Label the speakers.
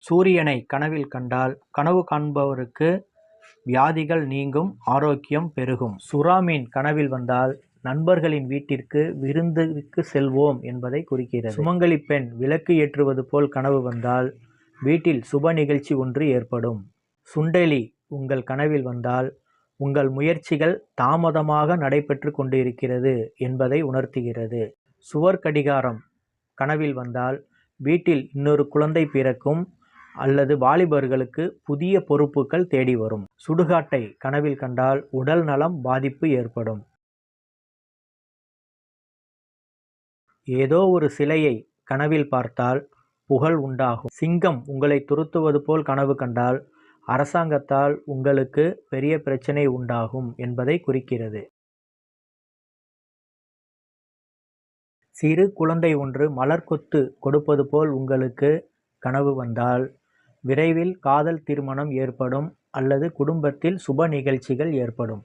Speaker 1: சூரியனை கனவில் கண்டால் கனவு காண்பவருக்கு வியாதிகள் நீங்கும், ஆரோக்கியம் பெருகும். சுறா மீன் கனவில் வந்தால் நண்பர்களின் வீட்டிற்கு விருந்துக்கு செல்வோம் என்பதை குறிக்கிறது. சுமங்கலி பெண் விளக்கு ஏற்றுவது போல் கனவு வந்தால் வீட்டில் சுப நிகழ்ச்சி ஒன்று ஏற்படும். சுண்டெலி உங்கள் கனவில் வந்தால் உங்கள் முயற்சிகள் தாமதமாக நடைபெற்று கொண்டிருக்கிறது என்பதை உணர்த்துகிறது. சுவர் கடிகாரம் கனவில் வந்தால் வீட்டில் இன்னொரு குழந்தை பிறக்கும் அல்லது வாலிபர்களுக்கு புதிய பொறுப்புகள் தேடி வரும். சுடுகாட்டை கனவில் கண்டால் உடல் நலம் பாதிப்பு ஏற்படும். ஏதோ ஒரு சிலையை கனவில் பார்த்தால் புகழ் உண்டாகும். சிங்கம் உங்களை துரத்துவது போல் கனவு கண்டால் அரசாங்கத்தால் உங்களுக்கு பெரிய பிரச்சனை உண்டாகும் என்பதை குறிக்கிறது. சிறு குழந்தை ஒன்று மலர் கொத்து கொடுப்பது போல் உங்களுக்கு கனவு வந்தால் விரைவில் காதல் திருமணம் ஏற்படும் அல்லது குடும்பத்தில் சுப நிகழ்ச்சிகள் ஏற்படும்.